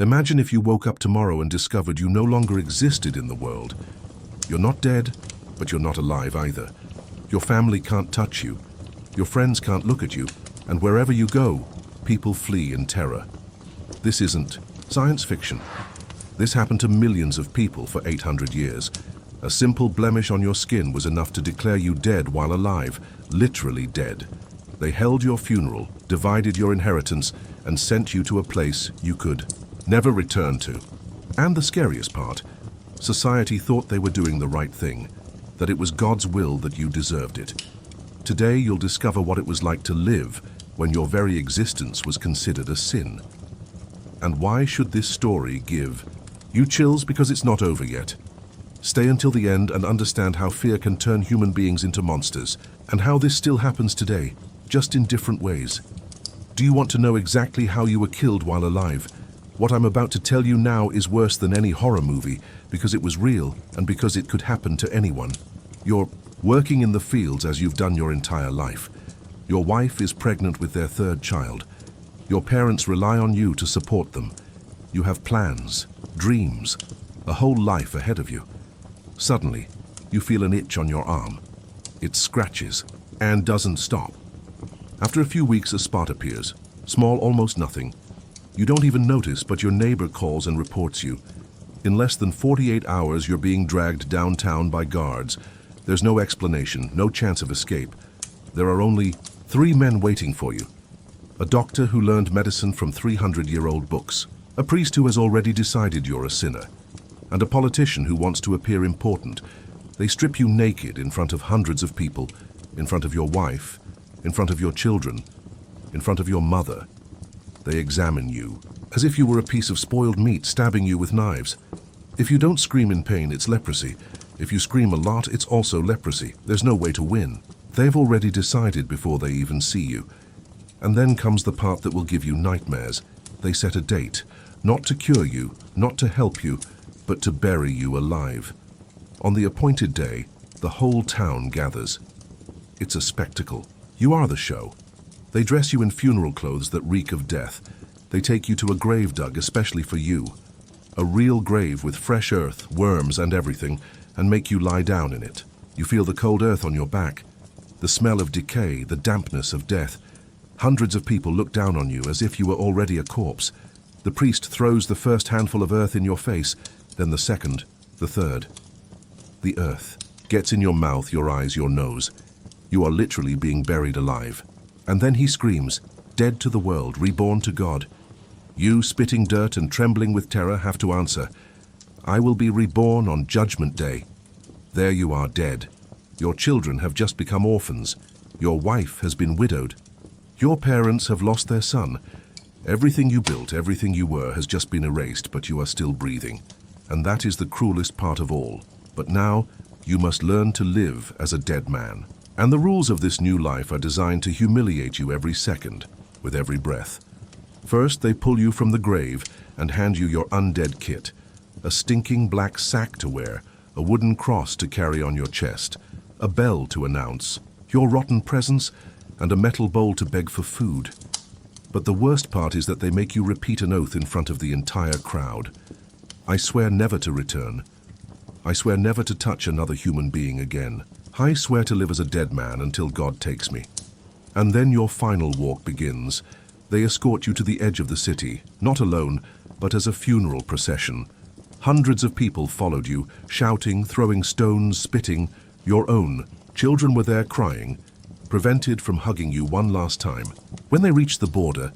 Imagine if you woke up tomorrow and discovered you no longer existed in the world. You're not dead, but you're not alive either. Your family can't touch you. Your friends can't look at you. And wherever you go, people flee in terror. This isn't science fiction. This happened to millions of people for 800 years. A simple blemish on your skin was enough to declare you dead while alive, literally dead. They held your funeral, divided your inheritance, and sent you to a place you could never return to. And the scariest part, society thought they were doing the right thing, that it was God's will that you deserved it. Today you'll discover what it was like to live when your very existence was considered a sin. And why should this story give you chills? Because it's not over yet. Stay until the end and understand how fear can turn human beings into monsters, and how this still happens today, just in different ways. Do you want to know exactly how you were killed while alive? What I'm about to tell you now is worse than any horror movie, because it was real and because it could happen to anyone. You're working in the fields as you've done your entire life. Your wife is pregnant with their third child. Your parents rely on you to support them. You have plans, dreams, a whole life ahead of you. Suddenly, you feel an itch on your arm. It scratches and doesn't stop. After a few weeks, a spot appears, small, almost nothing. You don't even notice, but your neighbor calls and reports you. In less than 48 hours, you're being dragged downtown by guards. There's no explanation, no chance of escape. There are only 3 men waiting for you. A doctor who learned medicine from 300-year-old books. A priest who has already decided you're a sinner. And a politician who wants to appear important. They strip you naked in front of hundreds of people, in front of your wife, in front of your children, in front of your mother. They examine you, as if you were a piece of spoiled meat, stabbing you with knives. If you don't scream in pain, it's leprosy. If you scream a lot, it's also leprosy. There's no way to win. They've already decided before they even see you. And then comes the part that will give you nightmares. They set a date, not to cure you, not to help you, but to bury you alive. On the appointed day, the whole town gathers. It's a spectacle. You are the show. They dress you in funeral clothes that reek of death. They take you to a grave dug especially for you. A real grave with fresh earth, worms and everything, and make you lie down in it. You feel the cold earth on your back, the smell of decay, the dampness of death. Hundreds of people look down on you as if you were already a corpse. The priest throws the first handful of earth in your face, then the second, the third. The earth gets in your mouth, your eyes, your nose. You are literally being buried alive. And then he screams, dead to the world, reborn to God. You, spitting dirt and trembling with terror, have to answer, I will be reborn on Judgment Day. There you are, dead. Your children have just become orphans. Your wife has been widowed. Your parents have lost their son. Everything you built, everything you were, has just been erased, but you are still breathing. And that is the cruelest part of all. But now, you must learn to live as a dead man. And the rules of this new life are designed to humiliate you every second, with every breath. First, they pull you from the grave and hand you your undead kit, a stinking black sack to wear, a wooden cross to carry on your chest, a bell to announce your rotten presence, and a metal bowl to beg for food. But the worst part is that they make you repeat an oath in front of the entire crowd. I swear never to return. I swear never to touch another human being again. I swear to live as a dead man until God takes me. And then your final walk begins. They escort you to the edge of the city, not alone, but as a funeral procession. Hundreds of people followed you, shouting, throwing stones, spitting. Your own children were there crying, prevented from hugging you one last time. When they reached the border,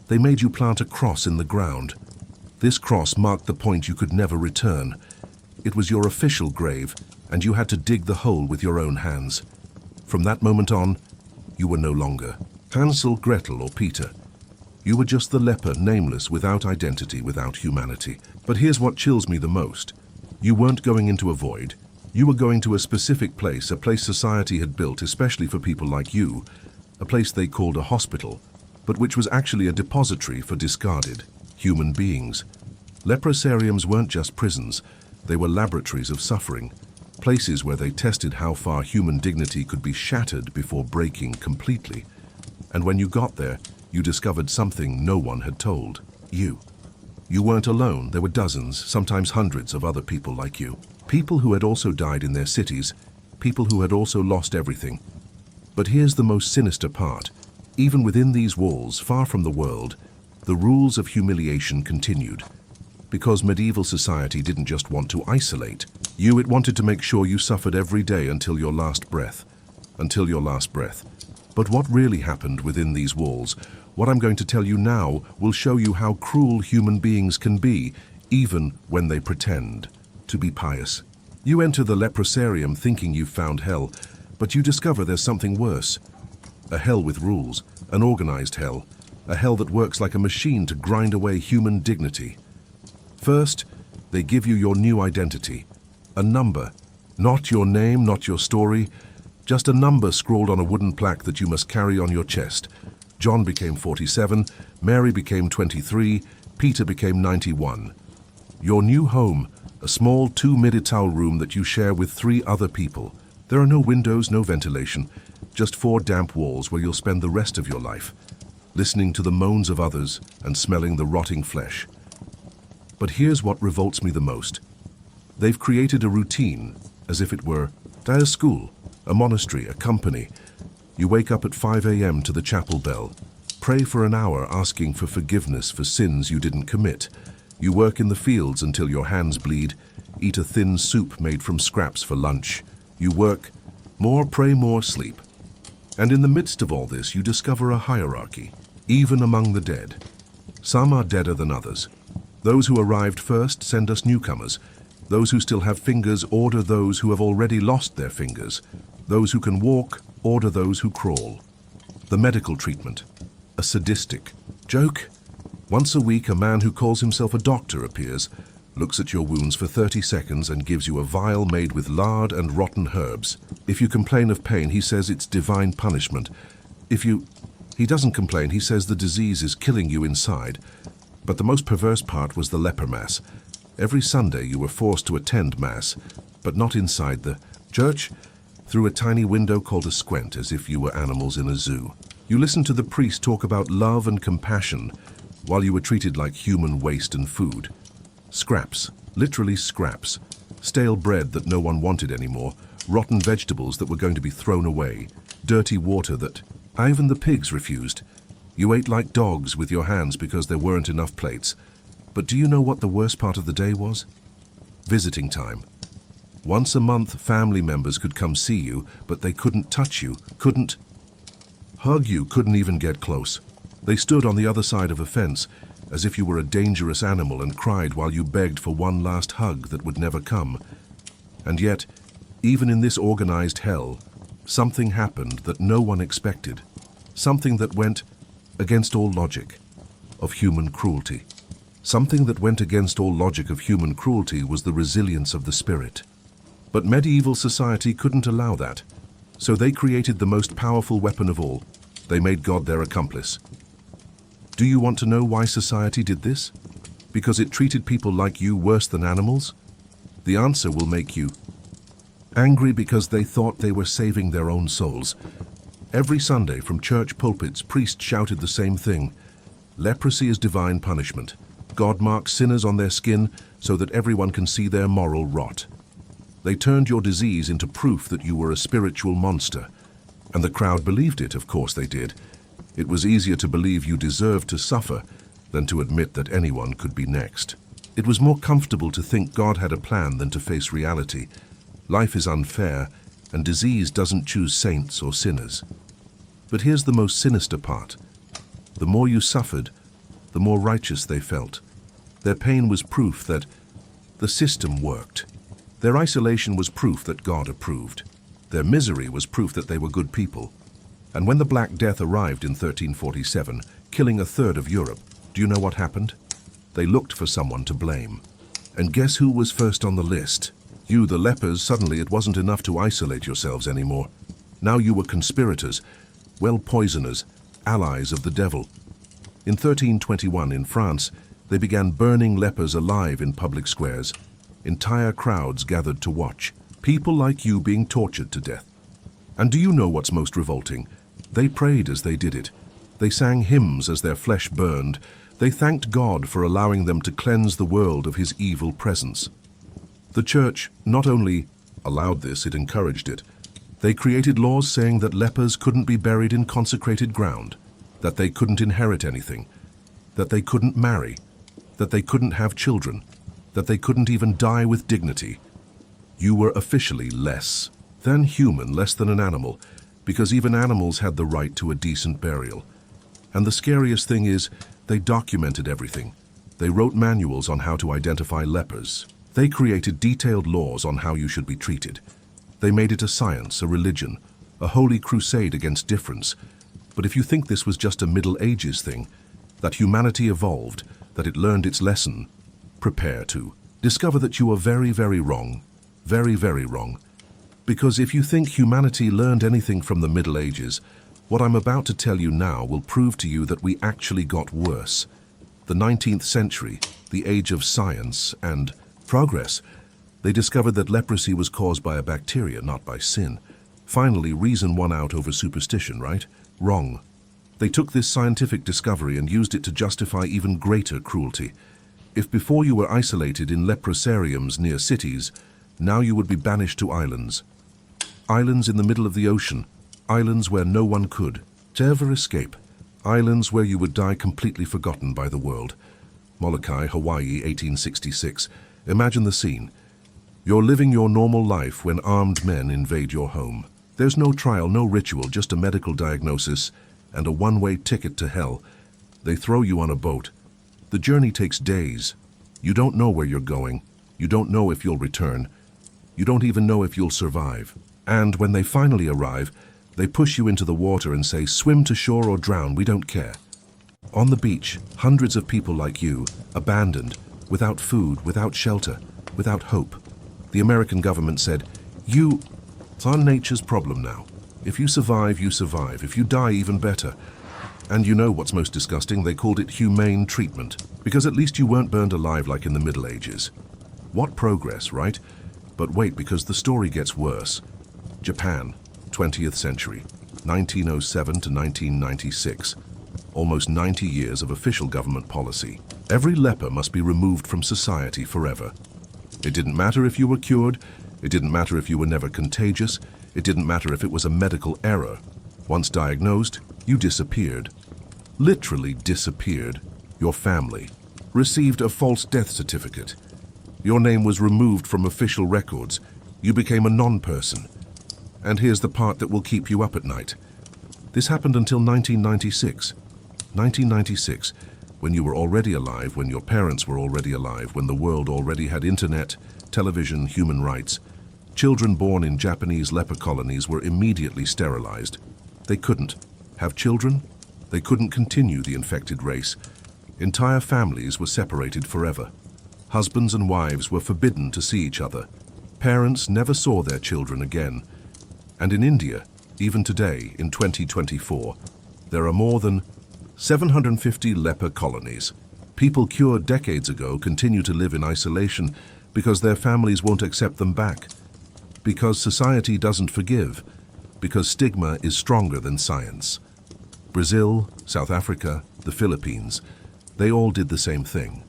they made you plant a cross in the ground. This cross marked the point you could never return. It was your official grave, and you had to dig the hole with your own hands. From that moment on, you were no longer Hansel, Gretel, or Peter. You were just the leper, nameless, without identity, without humanity. But here's what chills me the most. You weren't going into a void. You were going to a specific place, a place society had built especially for people like you, a place they called a hospital, but which was actually a depository for discarded human beings. Leprosariums weren't just prisons. They were laboratories of suffering, places where they tested how far human dignity could be shattered before breaking completely. And when you got there, you discovered something no one had told you. You weren't alone. There were dozens, sometimes hundreds of other people like you. People who had also died in their cities, people who had also lost everything. But here's the most sinister part. Even within these walls, far from the world, the rules of humiliation continued. Because medieval society didn't just want to isolate you, it wanted to make sure you suffered every day until your last breath. Until your last breath. But what really happened within these walls, what I'm going to tell you now, will show you how cruel human beings can be, even when they pretend to be pious. You enter the leprosarium thinking you've found hell, but you discover there's something worse. A hell with rules, an organized hell, a hell that works like a machine to grind away human dignity. First, they give you your new identity, a number. Not your name, not your story, just a number scrawled on a wooden plaque that you must carry on your chest. John became 47, Mary became 23, Peter became 91. Your new home, a small 2-mid-etal room that you share with 3 other people. There are no windows, no ventilation, just 4 damp walls where you'll spend the rest of your life, listening to the moans of others and smelling the rotting flesh. But here's what revolts me the most. They've created a routine, as if it were a school, a monastery, a company. You wake up at 5 a.m. to the chapel bell, pray for an hour asking for forgiveness for sins you didn't commit. You work in the fields until your hands bleed, eat a thin soup made from scraps for lunch. You work, more, pray more, sleep. And in the midst of all this, you discover a hierarchy, even among the dead. Some are deader than others. Those who arrived first send us newcomers. Those who still have fingers order those who have already lost their fingers. Those who can walk order those who crawl. The medical treatment, a sadistic joke. Once a week, a man who calls himself a doctor appears, looks at your wounds for 30 seconds and gives you a vial made with lard and rotten herbs. If you complain of pain, he says it's divine punishment. He doesn't complain, he says the disease is killing you inside. But the most perverse part was the leper mass. Every Sunday you were forced to attend mass, but not inside the church, through a tiny window called a squint, as if you were animals in a zoo. You listened to the priest talk about love and compassion, while you were treated like human waste and food. Scraps, literally scraps. Stale bread that no one wanted anymore, rotten vegetables that were going to be thrown away, dirty water that even the pigs refused. You ate like dogs with your hands because there weren't enough plates. But do you know what the worst part of the day was? Visiting time. Once a month, family members could come see you, but they couldn't touch you, couldn't hug you, couldn't even get close. They stood on the other side of a fence, as if you were a dangerous animal, and cried while you begged for one last hug that would never come. And yet, even in this organized hell, something happened that no one expected. Something that went against all logic of human cruelty. Something that went against all logic of human cruelty was the resilience of the spirit. But medieval society couldn't allow that. So they created the most powerful weapon of all. They made God their accomplice. Do you want to know why society did this? Because it treated people like you worse than animals? The answer will make you angry, because they thought they were saving their own souls. Every Sunday from church pulpits, priests shouted the same thing. Leprosy is divine punishment. God marks sinners on their skin so that everyone can see their moral rot. They turned your disease into proof that you were a spiritual monster. And the crowd believed it, of course they did. It was easier to believe you deserved to suffer than to admit that anyone could be next. It was more comfortable to think God had a plan than to face reality. Life is unfair, and disease doesn't choose saints or sinners. But here's the most sinister part. The more you suffered, the more righteous they felt. Their pain was proof that the system worked. Their isolation was proof that God approved. Their misery was proof that they were good people. And when the Black Death arrived in 1347, killing a third of Europe, do you know what happened? They looked for someone to blame. And guess who was first on the list? You, the lepers. Suddenly it wasn't enough to isolate yourselves anymore. Now you were conspirators, well, poisoners, allies of the devil. In 1321 in France, they began burning lepers alive in public squares. Entire crowds gathered to watch. People like you being tortured to death. And do you know what's most revolting? They prayed as they did it. They sang hymns as their flesh burned. They thanked God for allowing them to cleanse the world of his evil presence. The church not only allowed this, it encouraged it. They created laws saying that lepers couldn't be buried in consecrated ground, that they couldn't inherit anything, that they couldn't marry, that they couldn't have children, that they couldn't even die with dignity. You were officially less than human, less than an animal, because even animals had the right to a decent burial. And the scariest thing is, they documented everything. They wrote manuals on how to identify lepers. They created detailed laws on how you should be treated. They made it a science, a religion, a holy crusade against difference. But if you think this was just a Middle Ages thing, that humanity evolved, that it learned its lesson, prepare to discover that you are very, very wrong. Very, very wrong. Because if you think humanity learned anything from the Middle Ages, what I'm about to tell you now will prove to you that we actually got worse. The 19th century, the age of science and progress, they discovered that leprosy was caused by a bacteria, not by sin. Finally, reason won out over superstition, right? Wrong. They took this scientific discovery and used it to justify even greater cruelty. If before you were isolated in leprosariums near cities, now you would be banished to islands. Islands in the middle of the ocean, islands where no one could ever escape, islands where you would die completely forgotten by the world. Molokai, Hawaii, 1866. Imagine the scene. You're living your normal life when armed men invade your home. There's no trial, no ritual, just a medical diagnosis and a one-way ticket to hell. They throw you on a boat. The journey takes days. You don't know where you're going. You don't know if you'll return. You don't even know if you'll survive. And when they finally arrive, they push you into the water and say, swim to shore or drown, we don't care. On the beach, hundreds of people like you, abandoned, without food, without shelter, without hope. The American government said, it's on nature's problem now. If you survive, you survive. If you die, even better. And you know what's most disgusting? They called it humane treatment, because at least you weren't burned alive like in the Middle Ages. What progress, right? But wait, because the story gets worse. Japan, 20th century, 1907 to 1996. Almost 90 years of official government policy. Every leper must be removed from society forever. It didn't matter if you were cured. It didn't matter if you were never contagious. It didn't matter if it was a medical error. Once diagnosed, you disappeared. Literally disappeared. Your family received a false death certificate. Your name was removed from official records. You became a non-person. And here's the part that will keep you up at night. This happened until 1996. 1996, when you were already alive, when your parents were already alive, when the world already had internet, television, human rights. Children born in Japanese leper colonies were immediately sterilized. They couldn't have children. They couldn't continue the infected race. Entire families were separated forever. Husbands and wives were forbidden to see each other. Parents never saw their children again. And in India, even today, in 2024, there are more than 750 leper colonies. People cured decades ago continue to live in isolation because their families won't accept them back. Because society doesn't forgive. Because stigma is stronger than science. Brazil, South Africa, the Philippines, they all did the same thing.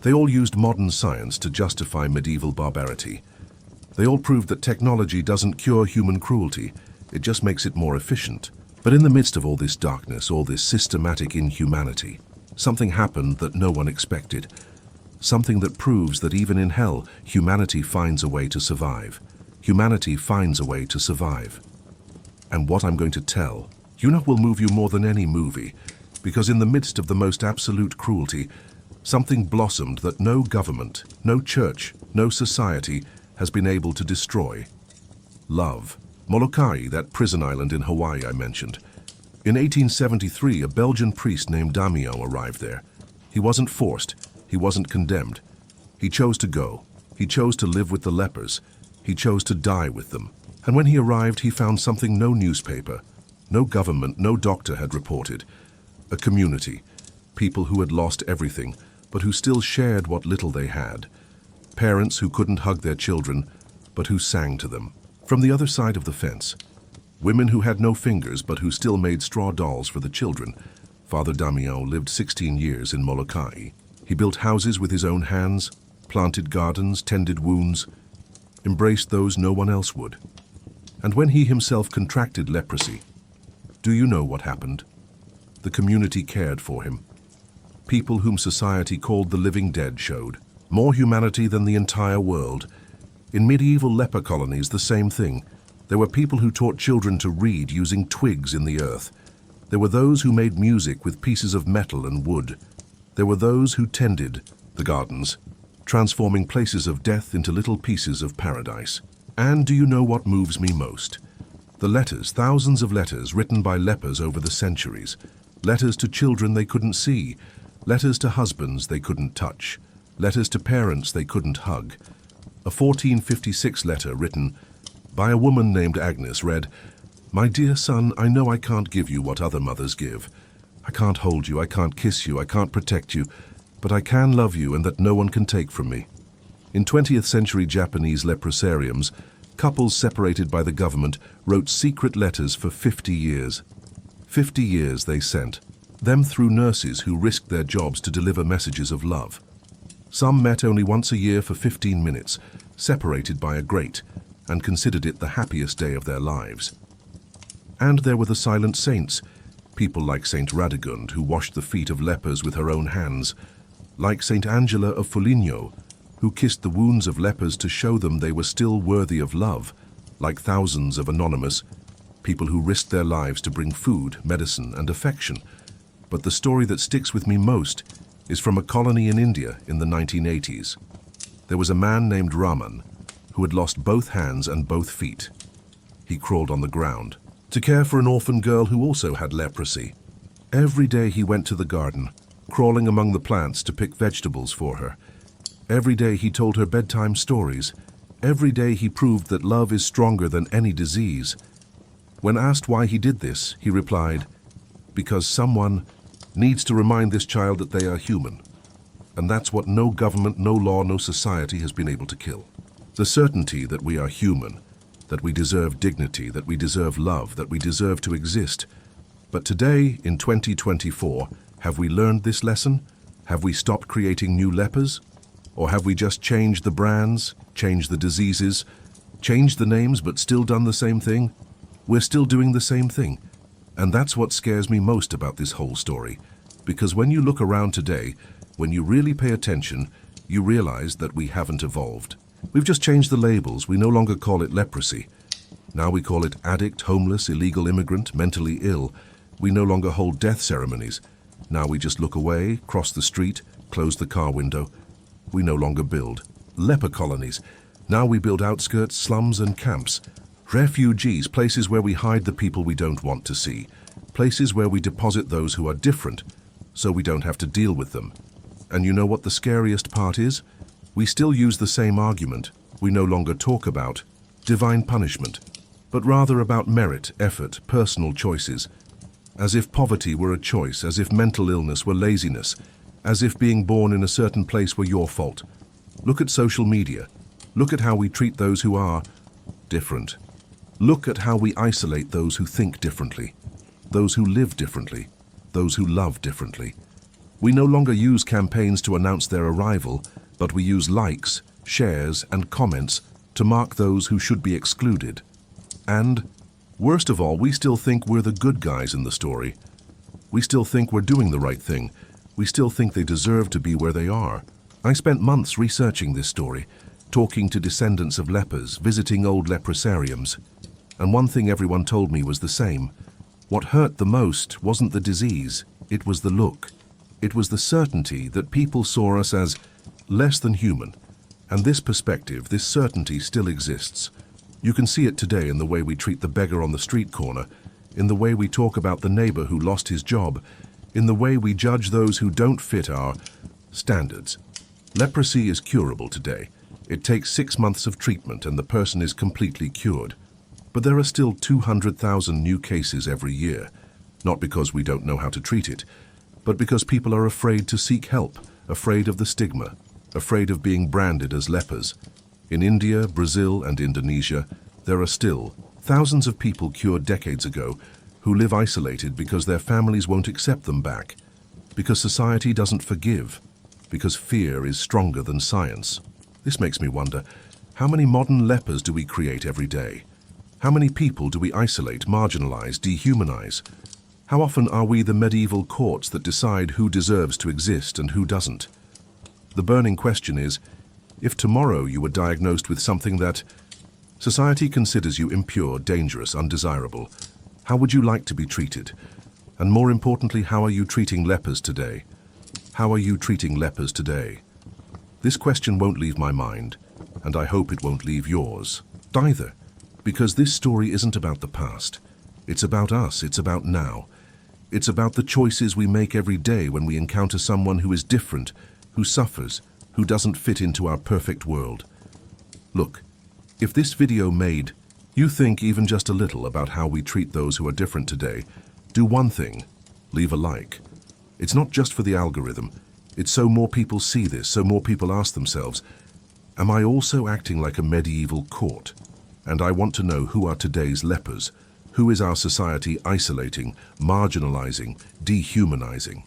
They all used modern science to justify medieval barbarity. They all proved that technology doesn't cure human cruelty, it just makes it more efficient. But in the midst of all this darkness, all this systematic inhumanity, something happened that no one expected. Something that proves that even in hell, humanity finds a way to survive. Humanity finds a way to survive. And what I'm going to tell, will move you more than any movie, because in the midst of the most absolute cruelty, something blossomed that no government, no church, no society has been able to destroy. Love. Molokai, that prison island in Hawaii I mentioned. In 1873, a Belgian priest named Damian arrived there. He wasn't forced. He wasn't condemned. He chose to go. He chose to live with the lepers. He chose to die with them. And when he arrived, he found something no newspaper, no government, no doctor had reported. A community. People who had lost everything, but who still shared what little they had. Parents who couldn't hug their children, but who sang to them. From the other side of the fence. Women who had no fingers, but who still made straw dolls for the children. Father Damião lived 16 years in Molokai. He built houses with his own hands, planted gardens, tended wounds, embraced those no one else would. And when he himself contracted leprosy, do you know what happened? The community cared for him. People whom society called the living dead showed more humanity than the entire world. In medieval leper colonies, the same thing. There were people who taught children to read using twigs in the earth. There were those who made music with pieces of metal and wood. There were those who tended the gardens, transforming places of death into little pieces of paradise. And do you know what moves me most? The letters, thousands of letters written by lepers over the centuries. Letters to children they couldn't see. Letters to husbands they couldn't touch. Letters to parents they couldn't hug. A 1456 letter written by a woman named Agnes read, "My dear son, I know I can't give you what other mothers give. I can't hold you, I can't kiss you, I can't protect you, but I can love you and that no one can take from me." In 20th century Japanese leprosariums, couples separated by the government wrote secret letters for 50 years. 50 years they sent, them through nurses who risked their jobs to deliver messages of love. Some met only once a year for 15 minutes, separated by a grate, and considered it the happiest day of their lives. And there were the silent saints, people like Saint Radegund, who washed the feet of lepers with her own hands, like Saint Angela of Foligno, who kissed the wounds of lepers to show them they were still worthy of love, like thousands of anonymous, people who risked their lives to bring food, medicine, and affection. But the story that sticks with me most is from a colony in India in the 1980s. There was a man named Raman who had lost both hands and both feet. He crawled on the ground to care for an orphan girl who also had leprosy. Every day he went to the garden, crawling among the plants to pick vegetables for her. Every day he told her bedtime stories. Every day he proved that love is stronger than any disease. When asked why he did this, he replied, "Because someone needs to remind this child that they are human." And that's what no government, no law, no society has been able to kill. The certainty that we are human, that we deserve dignity, that we deserve love, that we deserve to exist. But today, in 2024, have we learned this lesson? Have we stopped creating new lepers? Or have we just changed the brands, changed the diseases, changed the names but still done the same thing? We're still doing the same thing. And that's what scares me most about this whole story. Because when you look around today, when you really pay attention, you realize that we haven't evolved. We've just changed the labels. We no longer call it leprosy. Now we call it addict, homeless, illegal immigrant, mentally ill. We no longer hold death ceremonies. Now we just look away, cross the street, close the car window. We no longer build leper colonies. Now we build outskirts, slums and camps. Refugees, places where we hide the people we don't want to see. Places where we deposit those who are different, so we don't have to deal with them. And you know what the scariest part is? We still use the same argument. We no longer talk about divine punishment, but rather about merit, effort, personal choices. As if poverty were a choice, as if mental illness were laziness, as if being born in a certain place were your fault. Look at social media. Look at how we treat those who are different. Look at how we isolate those who think differently, those who live differently, those who love differently. We no longer use campaigns to announce their arrival, but we use likes, shares, and comments to mark those who should be excluded. And, worst of all, we still think we're the good guys in the story. We still think we're doing the right thing. We still think they deserve to be where they are. I spent months researching this story, talking to descendants of lepers, visiting old leprosariums. And one thing everyone told me was the same. What hurt the most wasn't the disease, it was the look. It was the certainty that people saw us as less than human. And this perspective, this certainty still exists. You can see it today in the way we treat the beggar on the street corner, in the way we talk about the neighbor who lost his job, in the way we judge those who don't fit our standards. Leprosy is curable today. It takes 6 months of treatment and the person is completely cured. But there are still 200,000 new cases every year, not because we don't know how to treat it, but because people are afraid to seek help, afraid of the stigma, afraid of being branded as lepers. In India, Brazil, and Indonesia, there are still thousands of people cured decades ago who live isolated because their families won't accept them back, because society doesn't forgive, because fear is stronger than science. This makes me wonder, how many modern lepers do we create every day? How many people do we isolate, marginalize, dehumanize? How often are we the medieval courts that decide who deserves to exist and who doesn't? The burning question is, if tomorrow you were diagnosed with something that society considers you impure, dangerous, undesirable, how would you like to be treated? And more importantly, how are you treating lepers today? How are you treating lepers today? This question won't leave my mind, and I hope it won't leave yours either, because this story isn't about the past. It's about us, it's about now. It's about the choices we make every day when we encounter someone who is different, who suffers, who doesn't fit into our perfect world. Look, if this video made you think even just a little about how we treat those who are different today, do one thing: leave a like. It's not just for the algorithm. It's so more people see this, so more people ask themselves, am I also acting like a medieval court? And I want to know, who are today's lepers? Who is our society isolating, marginalizing, dehumanizing?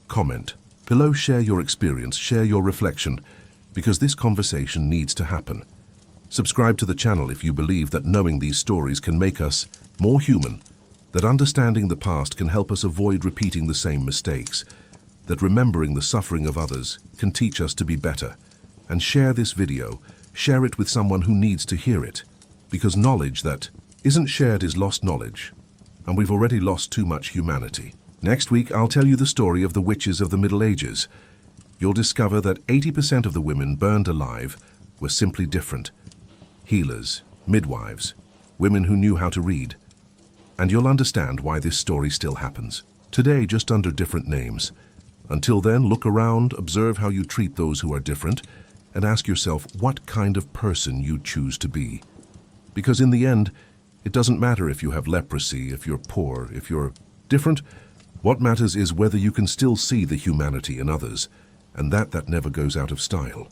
Comment below, share your experience, share your reflection, because this conversation needs to happen. Subscribe to the channel if you believe that knowing these stories can make us more human, that understanding the past can help us avoid repeating the same mistakes, that remembering the suffering of others can teach us to be better. And share this video, share it with someone who needs to hear it, because knowledge that isn't shared is lost knowledge, and we've already lost too much humanity. Next week, I'll tell you the story of the witches of the Middle Ages. You'll discover that 80% of the women burned alive were simply different. Healers, midwives, women who knew how to read. And you'll understand why this story still happens. Today, just under different names. Until then, look around, observe how you treat those who are different, and ask yourself what kind of person you choose to be. Because in the end, it doesn't matter if you have leprosy, if you're poor, if you're different. What matters is whether you can still see the humanity in others, and that never goes out of style.